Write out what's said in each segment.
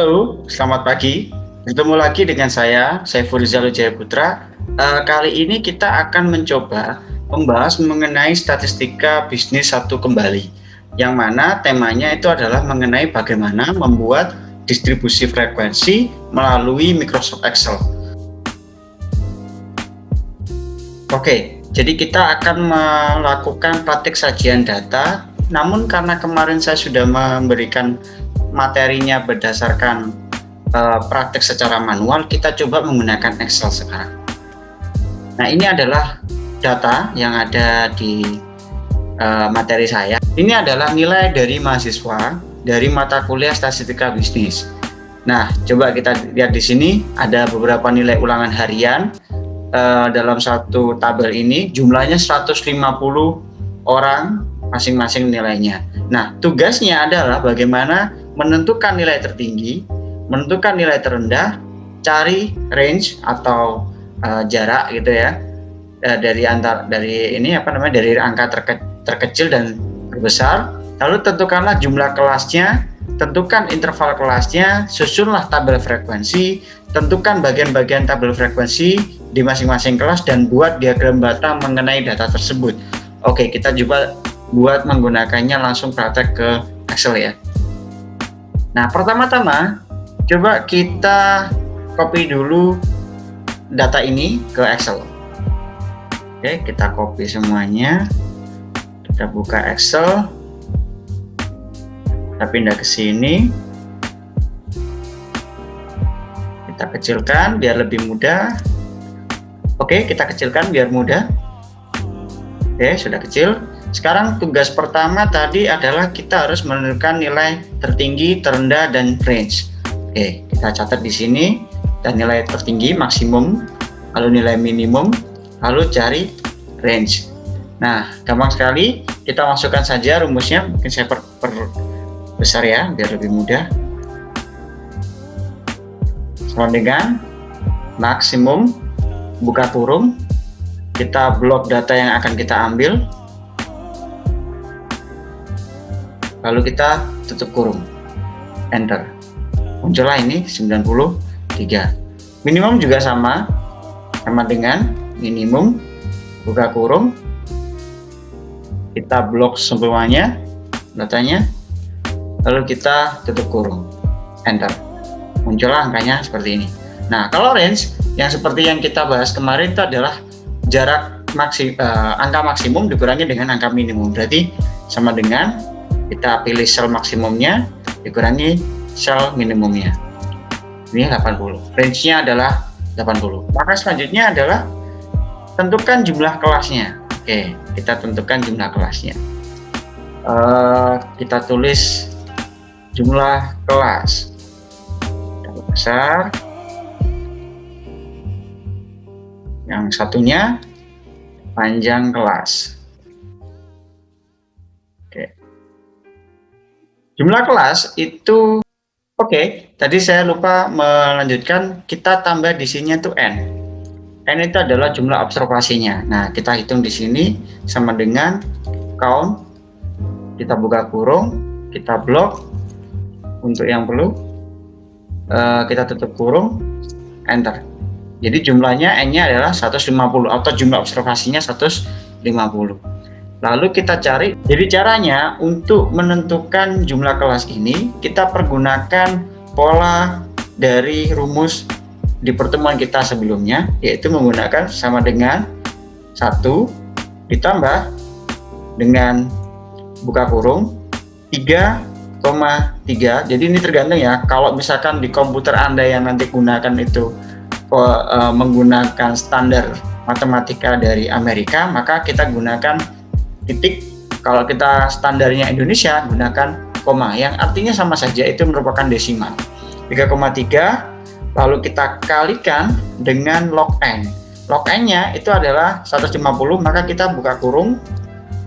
Halo, selamat pagi. Ketemu lagi dengan saya, Saiful Rizal Wijaya Putra. Kali ini kita akan mencoba membahas mengenai statistika bisnis satu kembali, yang mana temanya itu adalah mengenai bagaimana membuat distribusi frekuensi melalui Microsoft Excel. Oke, jadi kita akan melakukan praktik sajian data, namun karena kemarin saya sudah memberikan materinya berdasarkan praktek secara manual, kita coba menggunakan Excel sekarang. Nah, ini adalah data yang ada di materi saya. Ini adalah nilai dari mahasiswa dari mata kuliah statistika bisnis. Nah, coba kita lihat di sini ada beberapa nilai ulangan harian dalam satu tabel ini, jumlahnya 150 orang masing-masing nilainya. Nah, tugasnya adalah bagaimana menentukan nilai tertinggi, menentukan nilai terendah, cari range atau jarak gitu ya, dari angka terkecil dan terbesar. Lalu tentukanlah jumlah kelasnya, tentukan interval kelasnya, susunlah tabel frekuensi, tentukan bagian-bagian tabel frekuensi di masing-masing kelas dan buat diagram data mengenai data tersebut. Oke, kita coba buat menggunakannya langsung praktek ke Excel ya. Nah, pertama-tama coba kita copy dulu data ini ke Excel. Oke, kita copy semuanya. Kita buka Excel. Kita pindah ke sini. Kita kecilkan biar lebih mudah. Oke, kita kecilkan biar mudah. Oke, sudah kecil. Sekarang tugas pertama tadi adalah kita harus menentukan nilai tertinggi, terendah, dan range. Oke, kita catat di sini. Dan nilai tertinggi maksimum, lalu nilai minimum, lalu cari range. Nah, gampang sekali. Kita masukkan saja rumusnya. Mungkin saya perbesar ya, biar lebih mudah. Sama dengan maksimum, buka kurung, kita blok data yang akan kita ambil, lalu kita tutup kurung, enter. Muncullah ini 93. Minimum juga sama dengan minimum, buka kurung, kita blok semuanya datanya, lalu kita tutup kurung, enter. Muncullah angkanya seperti ini. Nah, kalau range yang seperti yang kita bahas kemarin itu adalah jarak angka maksimum dikurangi dengan angka minimum. Berarti sama dengan kita pilih sel maksimumnya dikurangi sel minimumnya. Ini 80. Range-nya adalah 80. Maka selanjutnya adalah tentukan jumlah kelasnya. Oke, kita tentukan jumlah kelasnya. Kita tulis jumlah kelas. Yang besar. Yang satunya panjang kelas. Oke. Jumlah kelas itu tadi saya lupa melanjutkan, kita tambah di sini tuh n. N itu adalah jumlah observasinya. Nah, kita hitung di sini sama dengan count. Kita buka kurung, kita blok untuk yang perlu. Kita tutup kurung, enter. Jadi jumlahnya N-nya adalah 150 atau jumlah observasinya 150. Lalu kita cari, jadi caranya untuk menentukan jumlah kelas ini, kita pergunakan pola dari rumus di pertemuan kita sebelumnya, yaitu menggunakan sama dengan 1 ditambah dengan buka kurung 3,3. Jadi ini tergantung ya, kalau misalkan di komputer Anda yang nanti gunakan itu menggunakan standar matematika dari Amerika, maka kita gunakan titik. Kalau kita standarnya Indonesia, gunakan koma, yang artinya sama saja, itu merupakan desimal. 3,3, lalu kita kalikan dengan log n. Log n-nya itu adalah 150, maka kita buka kurung,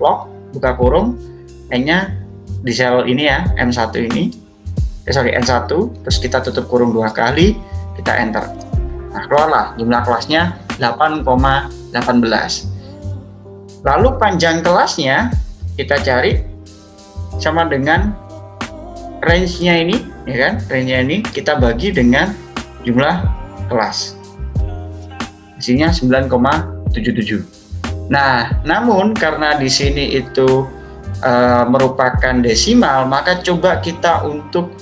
log, buka kurung, n-nya di sel ini ya, N1 ini, N1, terus kita tutup kurung 2 kali, kita enter. Nah, keluarlah jumlah kelasnya 8,18. Lalu panjang kelasnya kita cari sama dengan range-nya ini ya kan? Range-nya ini kita bagi dengan jumlah kelas. Hasilnya 9,77. Nah, namun karena di sini itu merupakan desimal, maka coba kita untuk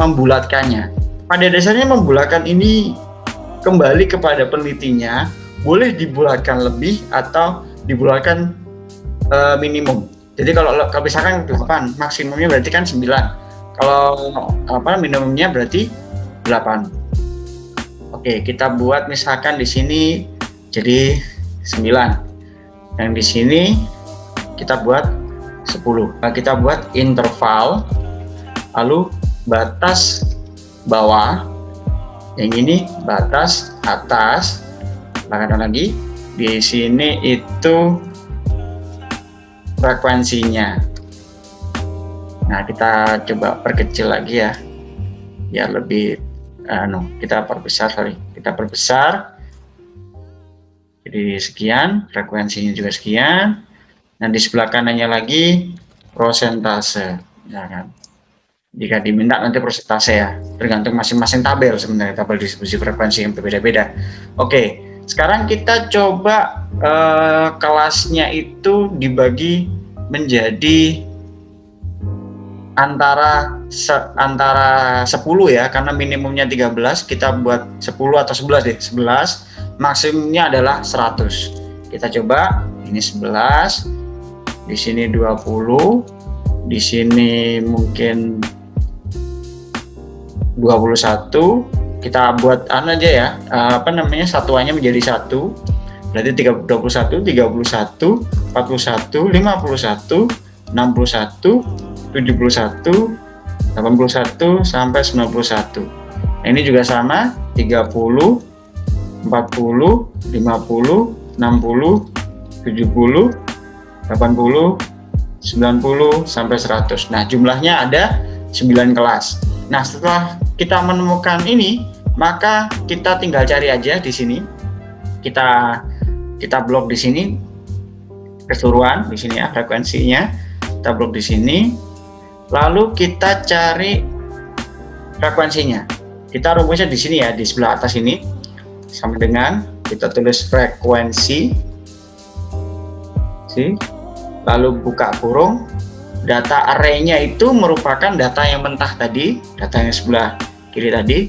membulatkannya. Pada dasarnya membulatkan ini kembali kepada penelitinya, boleh dibulatkan lebih atau dibulatkan minimum. Jadi kalau misalkan 8, maksimumnya berarti kan 9. Kalau minimumnya berarti 8. Oke, kita buat misalkan di sini jadi 9. Yang di sini kita buat 10. Nah, kita buat interval, lalu batas bawah, yang ini batas atas, lagi di sini itu frekuensinya. Nah, kita coba perkecil lagi ya, biar lebih kita perbesar. Jadi sekian, frekuensinya juga sekian. Nah, di sebelah kanannya lagi prosentase, ya kan? Jika diminta nanti prosentase ya, tergantung masing-masing tabel sebenarnya, tabel distribusi frekuensi yang berbeda-beda. Oke, sekarang kita coba kelasnya itu dibagi menjadi antara 10 ya, karena minimumnya 13, kita buat 10 atau 11 deh, 11, maksimumnya adalah 100. Kita coba, ini 11, di sini 20, di sini mungkin 21. Kita buat aja ya, satuannya menjadi 1. Berarti 21, 31, 41, 51, 61, 71, 81 sampai 91. Nah, ini juga sama, 30, 40, 50, 60, 70, 80, 90 sampai 100. Nah, jumlahnya ada 9 kelas. Nah, setelah kita menemukan ini, maka kita tinggal cari aja di sini. Kita blok di sini keseluruhan, di sini ya frekuensinya. Kita blok di sini. Lalu kita cari frekuensinya. Kita rumusnya di sini ya, di sebelah atas ini. Sama dengan kita tulis frekuensi. Lalu buka kurung, data array-nya itu merupakan data yang mentah tadi, data yang sebelah kiri tadi,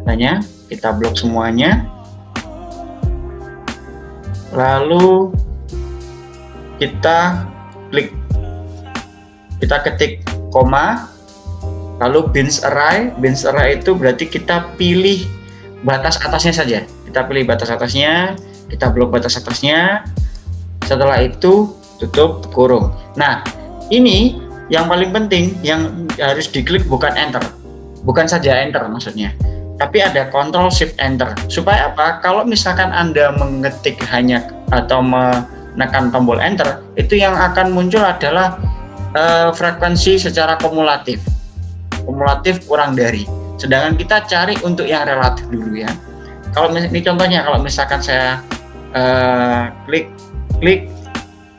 datanya kita blok semuanya, lalu kita ketik koma, lalu bins array itu berarti kita pilih batas atasnya saja, kita pilih batas atasnya, kita blok batas atasnya, setelah itu tutup kurung. Nah, ini yang paling penting, yang harus diklik bukan enter, bukan saja enter maksudnya, tapi ada Ctrl Shift Enter. Supaya apa? Kalau misalkan Anda mengetik hanya atau menekan tombol enter, itu yang akan muncul adalah frekuensi secara kumulatif kurang dari. Sedangkan kita cari untuk yang relatif dulu ya. Kalau ini contohnya, kalau misalkan saya klik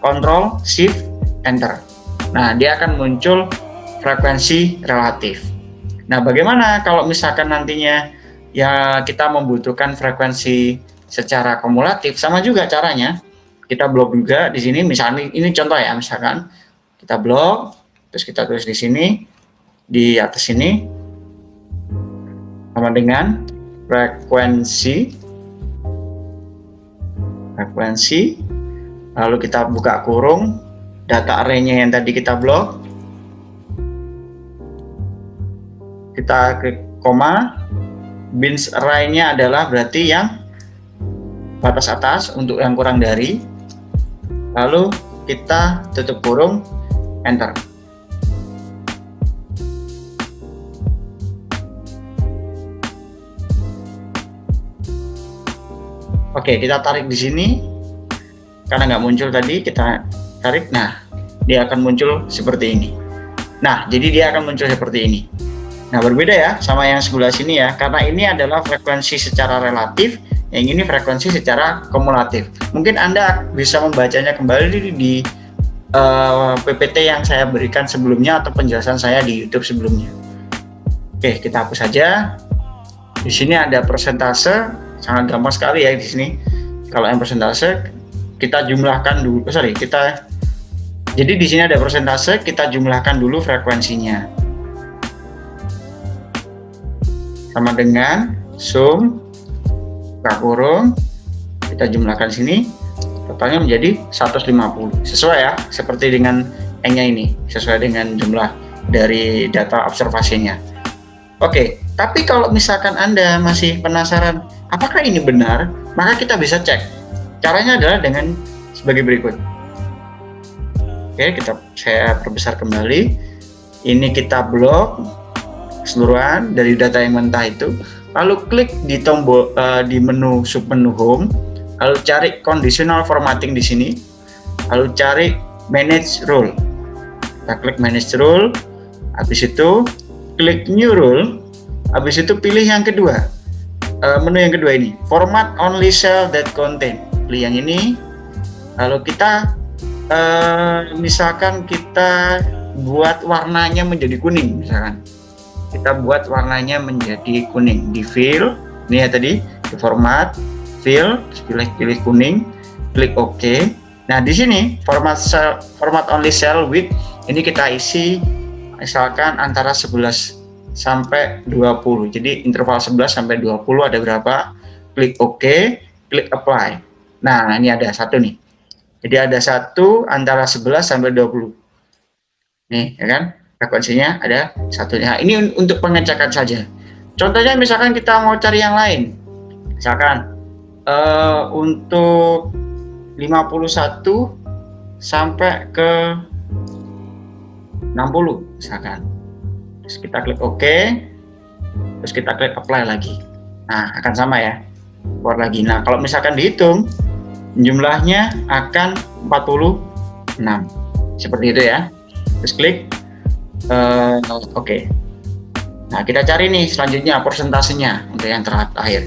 Ctrl Shift Enter. Nah, dia akan muncul frekuensi relatif. Nah, bagaimana kalau misalkan nantinya ya kita membutuhkan frekuensi secara kumulatif? Sama juga caranya. Kita blok juga di sini, misalnya ini contoh ya, misalkan kita blok, terus kita tulis di sini, di atas ini sama dengan frekuensi, lalu kita buka kurung, data array-nya yang tadi kita blok, kita klik koma, bins array-nya adalah berarti yang batas atas untuk yang kurang dari, lalu kita tutup kurung, enter. Oke, kita tarik di sini. Karena nggak muncul tadi, kita tarik. Nah, dia akan muncul seperti ini. Nah, jadi dia akan muncul seperti ini. Nah, berbeda ya sama yang sebelah sini ya, karena ini adalah frekuensi secara relatif, yang ini frekuensi secara kumulatif. Mungkin Anda bisa membacanya kembali di PPT yang saya berikan sebelumnya atau penjelasan saya di YouTube sebelumnya. Oke, kita hapus saja. Di sini ada persentase, sangat gampang sekali ya di sini. Kalau yang persentase kita jumlahkan dulu, jadi di sini ada persentase, kita jumlahkan dulu frekuensinya. Sama dengan sum buka kurung, kita jumlahkan sini, totalnya menjadi 150. Sesuai ya, seperti dengan N-nya ini, sesuai dengan jumlah dari data observasinya. Oke, tapi kalau misalkan Anda masih penasaran apakah ini benar, maka kita bisa cek. Caranya adalah dengan sebagai berikut. Oke, saya perbesar kembali. Ini kita blok keseluruhan dari data yang mentah itu, lalu klik di tombol di menu submenu home, lalu cari conditional formatting di sini, lalu cari manage rule. Kita klik manage rule, habis itu klik new rule, habis itu pilih yang kedua, menu yang kedua ini, format only cell that contain. Pilih yang ini, lalu kita misalkan kita buat warnanya menjadi kuning, misalkan kita buat warnanya menjadi kuning di fill ini ya, tadi di format fill, pilih kuning, klik OK. Nah di sini format only cell width ini kita isi misalkan antara 11 sampai 20, jadi interval 11 sampai 20 ada berapa, klik OK, klik apply. Nah ini ada satu nih, jadi ada satu antara 11 sampai 20 nih ya kan, frekuensinya ada satunya. Nah, ini untuk pengecekan saja. Contohnya misalkan kita mau cari yang lain, misalkan untuk 51 sampai ke 60 misalkan, terus kita klik OK, terus kita klik apply lagi. Nah akan sama ya, keluar lagi. Nah kalau misalkan dihitung jumlahnya akan 46 seperti itu ya. Terus klik OK. Nah kita cari nih selanjutnya persentasenya untuk yang terakhir.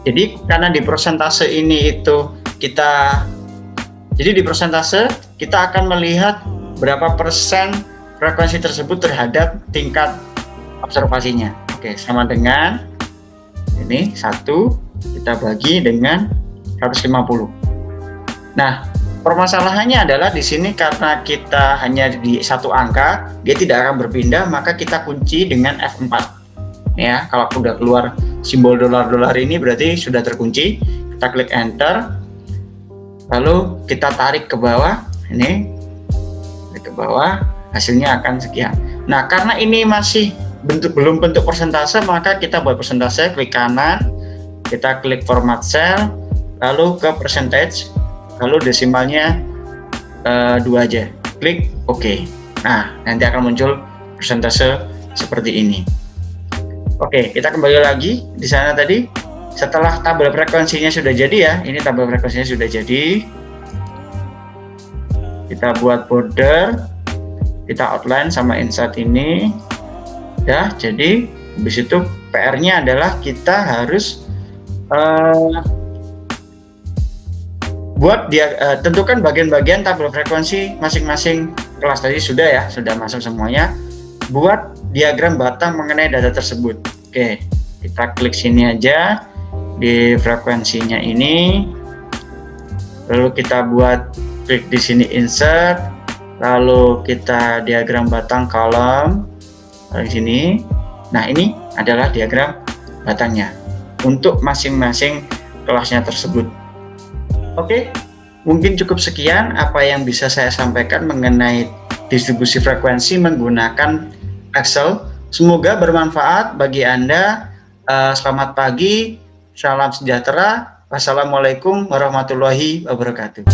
Jadi karena di persentase ini itu di persentase kita akan melihat berapa persen frekuensi tersebut terhadap tingkat observasinya. Oke, sama dengan ini 1 kita bagi dengan 150. Nah, permasalahannya adalah di sini karena kita hanya di satu angka, dia tidak akan berpindah, maka kita kunci dengan F4. Ya, kalau udah keluar simbol dolar-dolar ini berarti sudah terkunci. Kita klik enter. Lalu kita tarik ke bawah, ini ke bawah, hasilnya akan sekian. Nah, karena ini masih belum bentuk persentase, maka kita buat persentase, klik kanan, kita klik format cell, lalu ke percentage, lalu desimalnya 2 aja, klik OK. Nah nanti akan muncul persentase seperti ini. Oke, kita kembali lagi di sana tadi. Setelah tabel frekuensinya sudah jadi ya, ini tabel frekuensinya sudah jadi, kita buat border, kita outline sama insert ini ya. Jadi habis itu PR-nya adalah kita harus buat dia tentukan bagian-bagian tabel frekuensi masing-masing kelas. Tadi sudah ya, sudah masuk semuanya. Buat diagram batang mengenai data tersebut. Oke, kita klik sini aja di frekuensinya ini, lalu kita buat klik di sini insert, lalu kita diagram batang kolom di sini. Nah ini adalah diagram batangnya untuk masing-masing kelasnya tersebut. Oke, mungkin cukup sekian apa yang bisa saya sampaikan mengenai distribusi frekuensi menggunakan Excel. Semoga bermanfaat bagi Anda. Selamat pagi, salam sejahtera. Wassalamualaikum warahmatullahi wabarakatuh.